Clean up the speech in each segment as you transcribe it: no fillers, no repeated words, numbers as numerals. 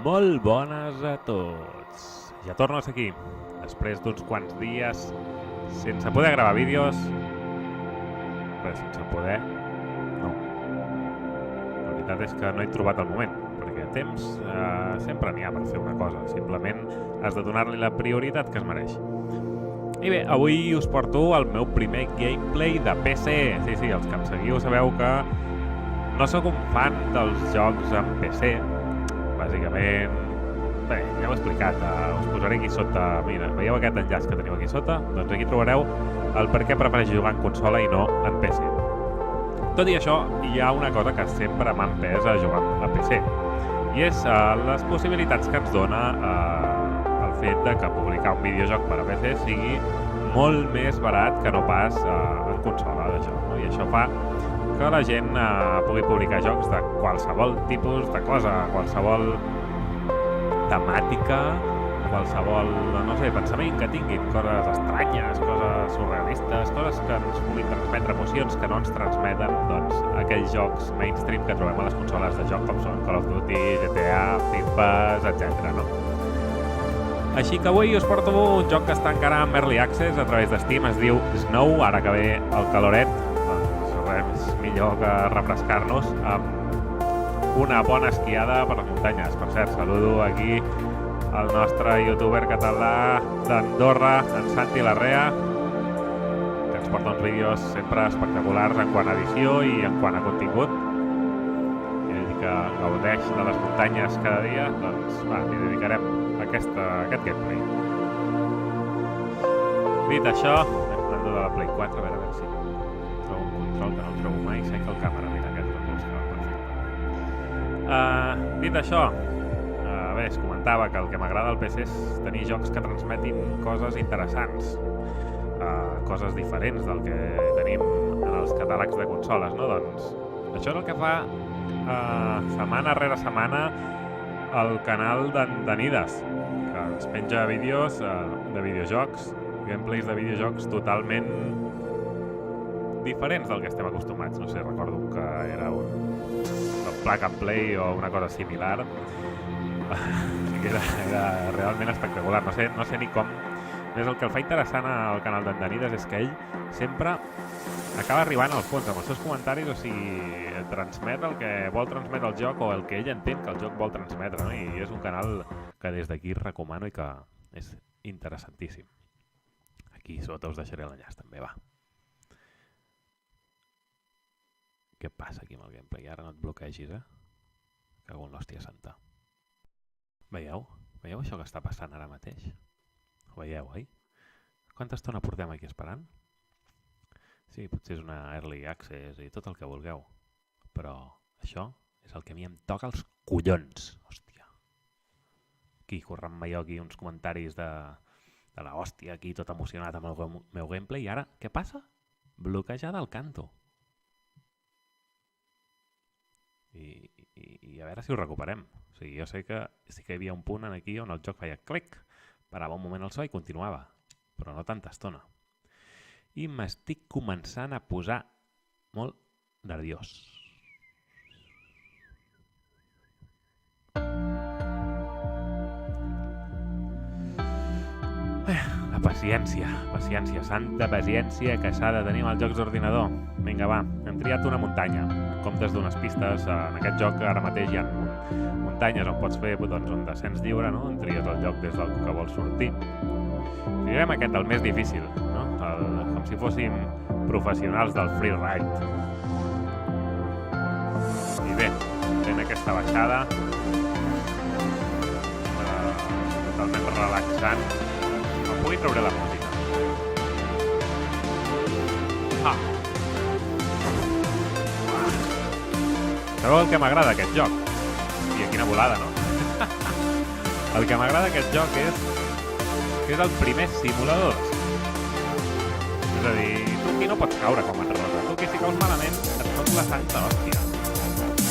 Molt bones a tots. Ja torno a ser aquí, després d'uns quants dies sense poder gravar vídeos. Però sense poder, no. La veritat és que no he trobat el moment, perquè temps sempre n'hi ha per fer una cosa. Simplement has de donar-li la prioritat que es mereix. I bé, avui us porto el meu primer gameplay de PC. Sí, els que em seguiu sabeu que no sóc un fan dels jocs en PC. Bàsicament, bé, ja ho he explicat, us posaré aquí sota, mira, veieu aquest enllaç que teniu aquí sota? Doncs aquí trobareu el per què prefereixo jugar en consola i no en PC. Tot i això, hi ha una cosa que sempre m'ha empès a jugar a PC, i és les possibilitats que ens dona el fet de que publicar un videojoc per a PC sigui molt més barat que no pas en consola de joc, no? I això fa que la gent pugui publicar jocs de qualsevol tipus de cosa, qualsevol temàtica, qualsevol, no sé, pensament que tinguin, coses estranyes, coses surrealistes, coses que ens puguin transmetre emocions que no ens transmeten, doncs, aquells jocs mainstream que trobem a les consoles de joc com són Call of Duty, GTA, FIFA, etc. no? Així que avui us porto un joc que està encara en Early Access a través de Steam, es diu Snow, ara que ve el caloret, és millor que refrescar-nos amb una bona esquiada per les muntanyes. Per cert, saludo aquí el nostre youtuber català d'Andorra, en Santi Larrea, que ens porta uns vídeos sempre espectaculars en quant a edició i en quant a contingut. Ell que gaudeix de les muntanyes cada dia, doncs va, li dedicarem aquest gameplay. Dit això, anem de la Play 4, a veure si trobo un control que no el trobo mai. Sé que el càmera, mira, aquest recurs que va perfecte. Dit això, bé, es comentava que el que m'agrada al PC és tenir jocs que transmetin coses interessants, coses diferents del que tenim en els catàlegs de consoles, no? Doncs això és el que fa setmana rere setmana el canal d'Anidas, que ens penja vídeos de videojocs, gameplays de videojocs totalment diferents del que estem acostumats. No sé, recordo que era un plug and play o una cosa similar. Era realment espectacular. No sé ni com. El que el fa interessant al canal d'Anidas és que ell sempre acaba arribant al fons amb els seus comentaris, o sigui, transmet el que vol transmetre el joc o el que ell entén que el joc vol transmetre, no? I és un canal que des d'aquí recomano i que és interessantíssim. Aquí sota us deixaré l'enllaç també, va. Què passa aquí amb el gameplay? Ara no et bloquegis, Cago en l'hòstia santa. Veieu? Veieu això que està passant ara mateix? Ho veieu, oi? Quanta estona portem aquí esperant? Sí, potser és una early access i tot el que vulgueu. Però això és el que a mi em toca els collons. Hòstia. Aquí, corrent-me jo aquí uns comentaris de la hòstia, aquí tot emocionat amb el meu gameplay. I ara, què passa? Bloquejada al canto. I a veure si ho recuperem. O sigui, jo sé que sí que hi havia un punt aquí on el joc feia clic, parava un moment el so i continuava, però no tanta estona. I m'estic començant a posar molt nerviós. La paciència, santa paciència que s'ha de tenir amb els jocs d'ordinador. Vinga, va, hem triat una muntanya. En comptes d'unes pistes, en aquest joc ara mateix hi ha muntanyes on pots fer un descens lliure, no? En tries el lloc des del que vols sortir. Triarem aquest, el més difícil, no? Com si fóssim professionals del freeride. I bé, fent aquesta baixada, totalment relaxant, pugui treure la música. Sabeu el que m'agrada d'aquest joc? I quina volada, no? El que m'agrada d'aquest joc és que és el primer simulador. És a dir, tu aquí no pots caure com en rosa. Tu aquí si caus malament et fots la santa hòstia.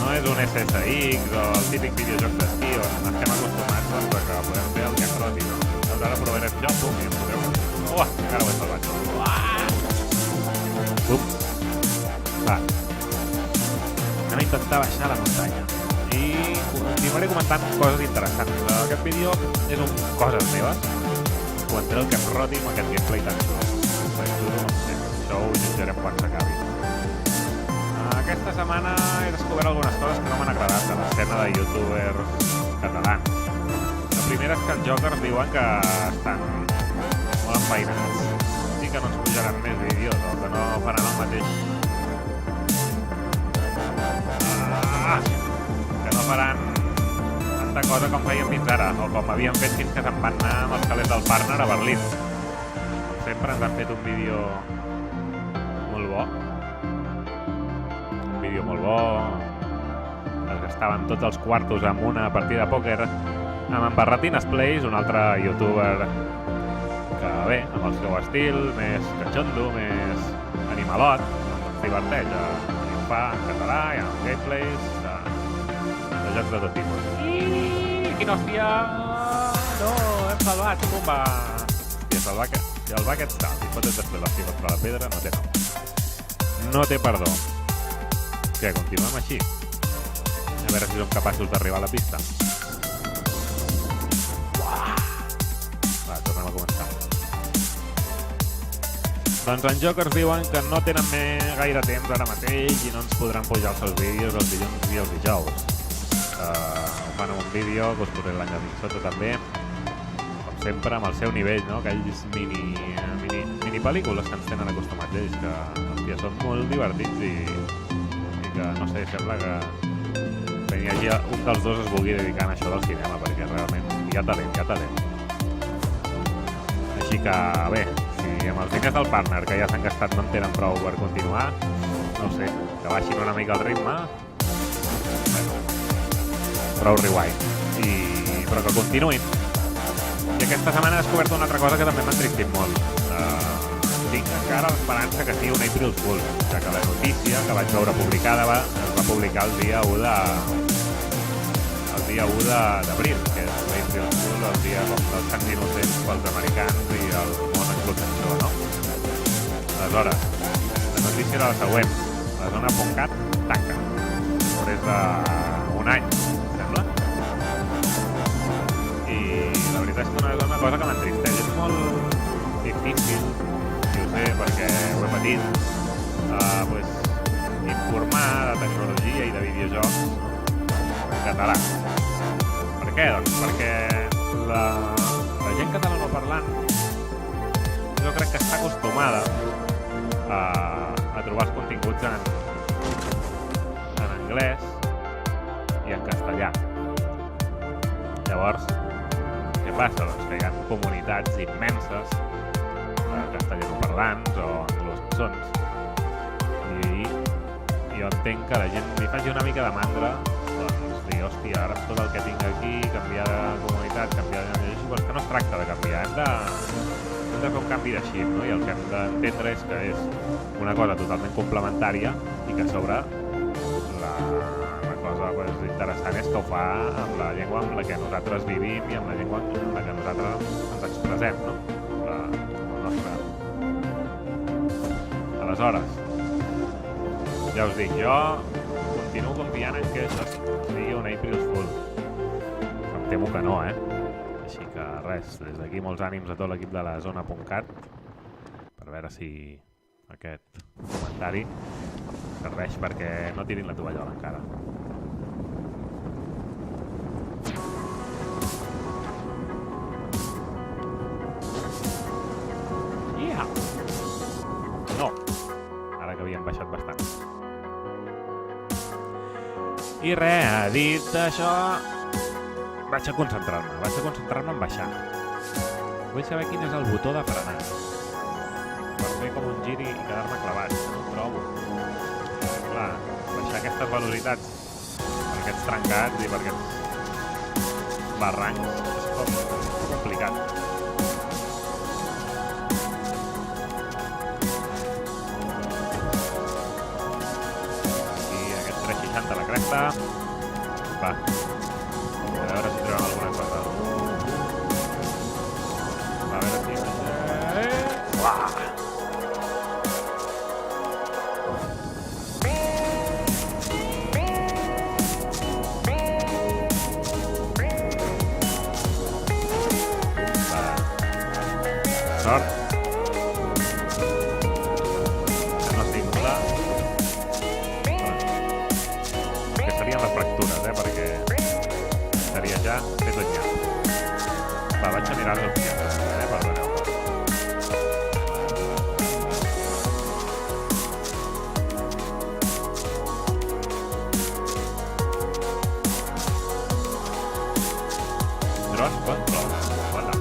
No és un SSX o el típic videojoc d'esquí on estem acostumats a que podem fer el que acroti, no? Doncs ara provarem jo, pum, i em podeu... Encara ho he salvat. Va. Anem a intentar baixar la muntanya. I continuem continuaré comentant coses interessants. Aquest vídeo és un coses meves. Comentaré el que em roti amb aquest gameplay tan xulo. Això ho jutjarem quan s'acabi. Aquesta setmana he descobert algunes coses que no m'han agradat de l'escena de youtubers catalans. La primera és que els jokers diuen que estan molt enfeinats i que no ens pujaran més vídeos o que no faran el mateix. Que no faran tanta cosa com feien fins ara o com havien fet fins que se'n van anar amb els calés del partner a Berlín. Sempre ens han fet un vídeo molt bo. Molt bo, es gastaven tots els quartos amb una partida de pòquer amb en Barratines Plays, un altre youtuber que bé, amb el seu estil més cachondo, més animalot, ens diverteix i fa en català i amb gameplays de jocs de tot tipus. I quina hòstia! No, hem salvat, bomba! Si el bucket està i fotet després l'hòstia contra la pedra, no té nom. No té perdó. Què, continuem així? A veure si som capaços d'arribar a la pista. Va, tornem a començar. Doncs en Jokers diuen que no tenen gaire temps ara mateix i no ens podran pujar els seus vídeos els dilluns i els dijous. Ho fan en un vídeo, que us posaré l'enllaç sota també, com sempre, amb el seu nivell, no? Aquells mini pel·lícules que ens tenen acostumats ells, que, hòstia, són molt divertits i que, no sé, sembla que hi hagi un dels dos es vulgui dedicar a això del cinema, perquè realment hi ha talent. Així que, bé, si amb els diners del partner que ja s'han gastat no en tenen prou per continuar, no sé, que baixin una mica el ritme, bueno, prou rewind, però que continuïn. I aquesta setmana he descobert una altra cosa que també m'ha entristit molt. Tinc encara l'esperança que sigui un April Fool, ja que la notícia que vaig veure publicada es va publicar el dia 1 d'abril, que és l'April Fool, el dia com dels Sants Innocents pels americans i el món explotació, no? Aleshores, la notícia era la següent. La zona.cat tanca. Després d'un any, sembla. I la veritat és que és una cosa que m'entristeix. És molt difícil, perquè ho he patit, informar de tecnologia i de videojocs en català. Per què? Doncs perquè la gent catalanoparlant jo crec que està acostumada a trobar els continguts en anglès i en castellà. Llavors, què passa? Doncs que hi ha comunitats immenses castellanoparlants o anglosaxons i jo entenc que la gent li faci una mica de mandra, doncs dir, hòstia, ara tot el que tinc aquí, canviar de comunitat, canviar de llegir, però és que no es tracta de canviar, hem de fer un canvi de xip, no? I el que hem d'entendre és que és una cosa totalment complementària i que a sobre la cosa interessant és que ho fa amb la llengua amb la que nosaltres vivim i amb la llengua amb la que nosaltres ens expressem, no? Aleshores, ja us dic, jo continuo confiant en que això sigui un April Fool. Em temo que no, Així que res, des d'aquí molts ànims a tot l'equip de la zona.cat per veure si aquest comentari serveix perquè no tirin la tovallola encara. No, ara que havíem baixat bastant. I res, dit això, vaig a concentrar-me en baixar. Vull saber quin és el botó de frenar. Per fer com un gir i quedar-me clavat, no ho trobo. Clar, baixar aquestes velocitats per aquests trencats i per aquests barrancs és complicat. A la cresta. Va. A veure si trobem alguna cosa. A veure si... Uah! sort que no s'impla, que serien les fractures, perquè estaria ja fet un nyap. Va, vaig a mirar les opcions, perdoneu. Drone control, hola.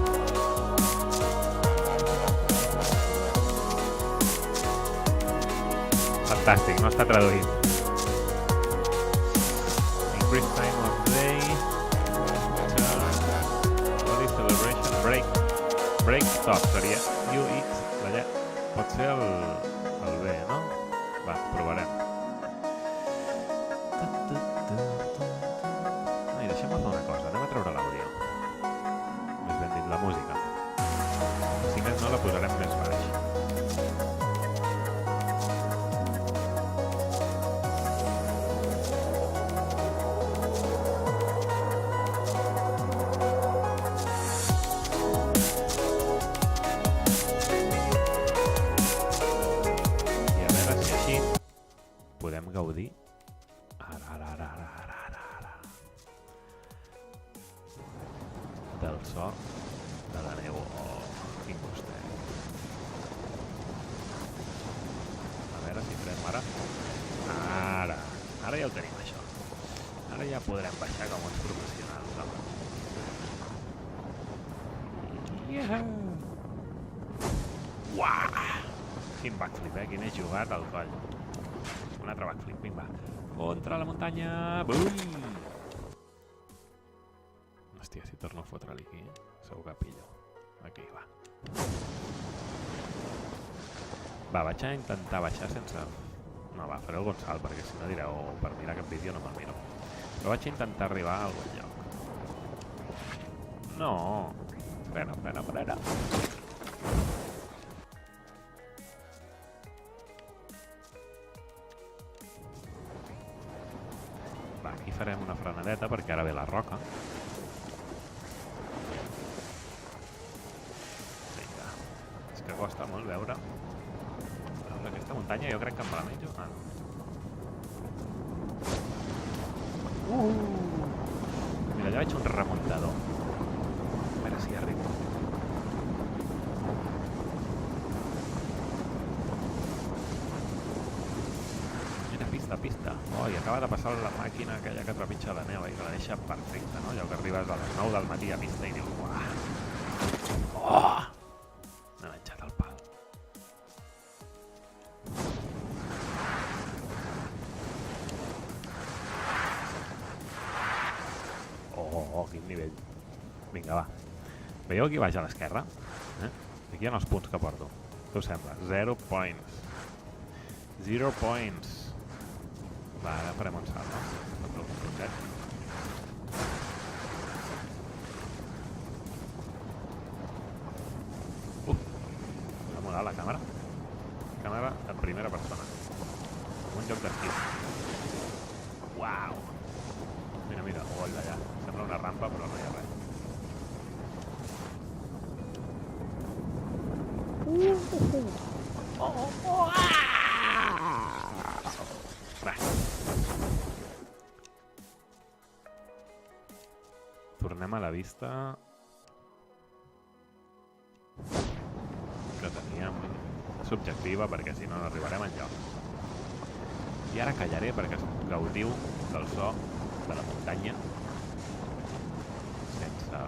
Fantàstic, no està traduït. Increase time of day. Body celebration. Break stop. Seria UX. Pot ser el B, no? Va, provarem. I deixem-me fer una cosa. Anem a treure l'àudio. Més ben dit, la música. Si més no, la posarem més baix. Podem gaudir ara del so de la neu. Oh, quin gustet. A veure si farem ara. Ara ja ho tenim, això. Ara ja podrem baixar com uns professionals, home. Uah! Quin backflip, quin he jugat al coll. Un altre backflip, vinga, va. Contra la muntanya, bum! Hòstia, si torno a fotre-li aquí, segur que pillo. Aquí, va. Va, vaig a intentar baixar sense... No, va, faré algun salt, perquè si no direu, per mirar aquest vídeo no me'l miro. Però vaig a intentar arribar a algun lloc. No! Frena. Aquí farem una frenadeta perquè ara ve la roca. Vinga. És que costa molt veure. Aquesta muntanya jo crec que em la menjo. Ah, no. Mira, allà veig un remuntador. A veure si arribo. Pista. Oh, i acaba de passar la màquina aquella que trepitja la neu i que la deixa perfecta, no? Allò que arribes a les 9 del matí a pista i dius, uah! Oh! M'he menjat el pal. Oh, quin nivell. Vinga, va. Veieu aquí baix a l'esquerra? Aquí hi ha els punts que porto. Què us sembla? 0 points. 0 points. Va, ara farem un salt, no? Un puntet. M'ha molat la càmera. Càmera en primera persona. Un joc d'esquí. Uau! Mira, olla allà. Sembla una rampa, però no hi ha res. Tornem a la vista que teníem subjectiva, perquè si no arribarem enlloc. I ara callaré perquè gaudiu del so de la muntanya sense...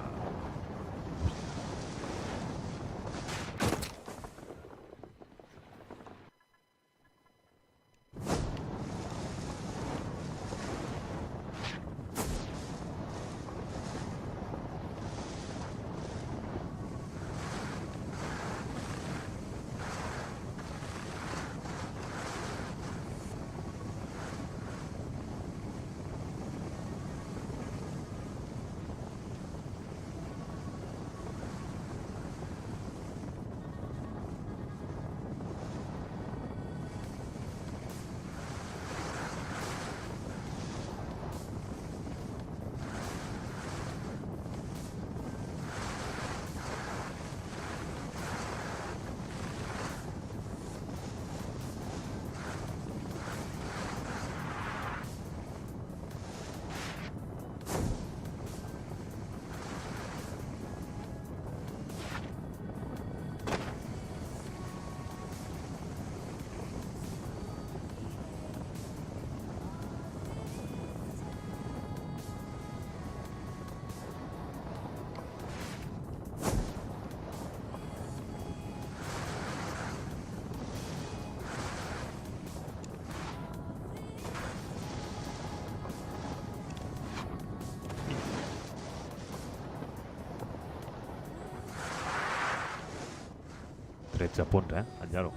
13 punts, el Lloro.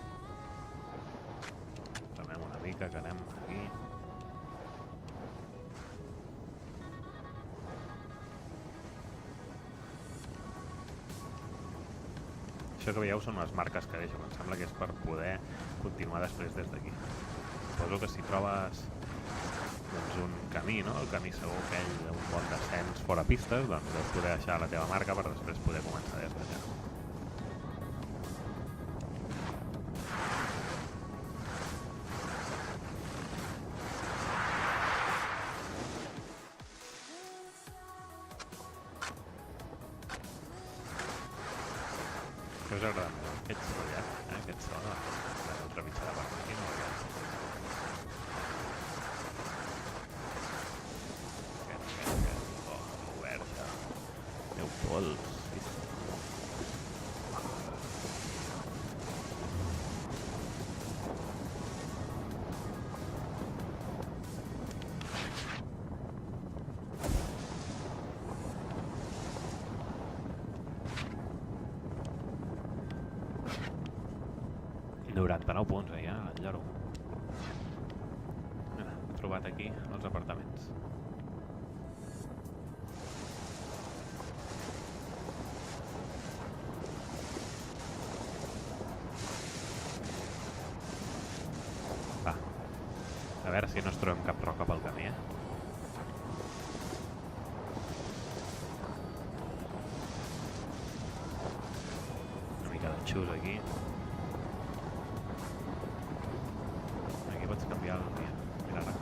Remem una mica, que anem aquí. Això que veieu són les marques que deixo, em sembla que és per poder continuar després des d'aquí. Suposo que si trobes doncs, un camí, no? El camí segur aquell d'un bon descens fora pistes, doncs deus poder deixar la teva marca per després poder començar des d'allà. Què us agrada més? Aquest rotllat, aquest so, la trepitjada per aquí, no? Aquest, obert ja. Meu pols. ...99 punts, ja, el Lloro. He trobat aquí els apartaments. Va. A veure si no es trobem cap roca pel camí, Una mica de xus aquí. Pots canviar el dia. Mira ara.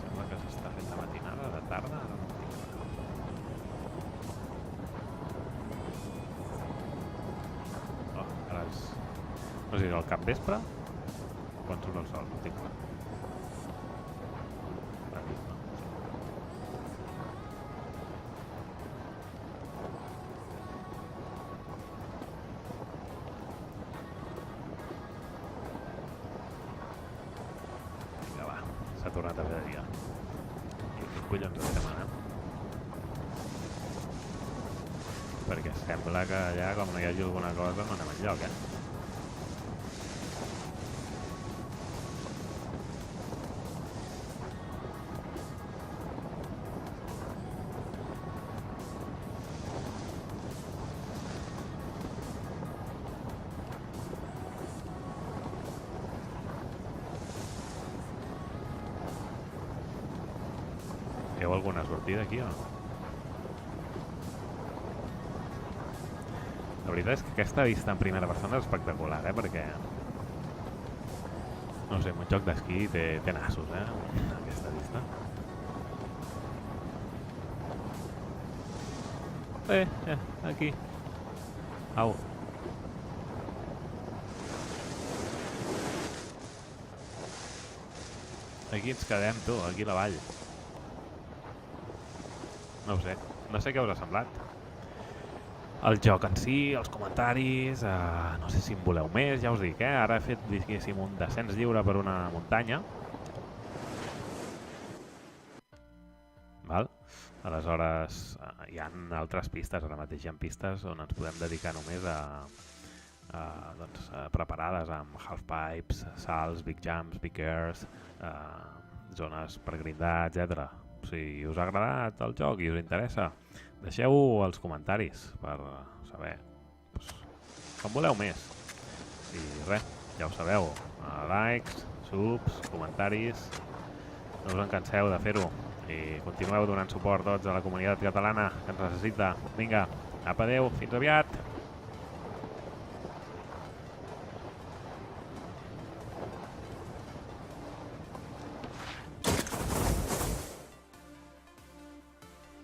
Sembla que s'està fent de matinada, de tarda, ara no tinc clar. Oh, ara és... No sé si és al capvespre o quan surt el sol, no tinc clar. La nit, no? S'ha tornat a fer de dia. I quin collons estem anant? Perquè sembla que allà, com no hi hagi alguna cosa, no anem enlloc, Hi ha alguna sortida aquí o no? La veritat és que aquesta vista en primera persona és espectacular, perquè... No sé, un joc d'esquí té nassos, aquesta vista. Aquí. Au. Aquí ens quedem, tu, aquí a la vall. No ho sé, no sé què us ha semblat. El joc en si, els comentaris, no sé si en voleu més, ja us dic, ara he fet, diguéssim, un descens lliure per una muntanya. Val? Aleshores, hi ha altres pistes, ara mateix hi ha pistes on ens podem dedicar només preparades amb halfpipes, salts, big jumps, big airs, zones per grindar, etc. Si us ha agradat el joc i us interessa, deixeu-ho als comentaris per saber com voleu més. I res, ja ho sabeu, likes, subs, comentaris, no us en canseu de fer-ho i continueu donant suport tots a la comunitat catalana que ens necessita. Vinga, apa, adeu, fins aviat!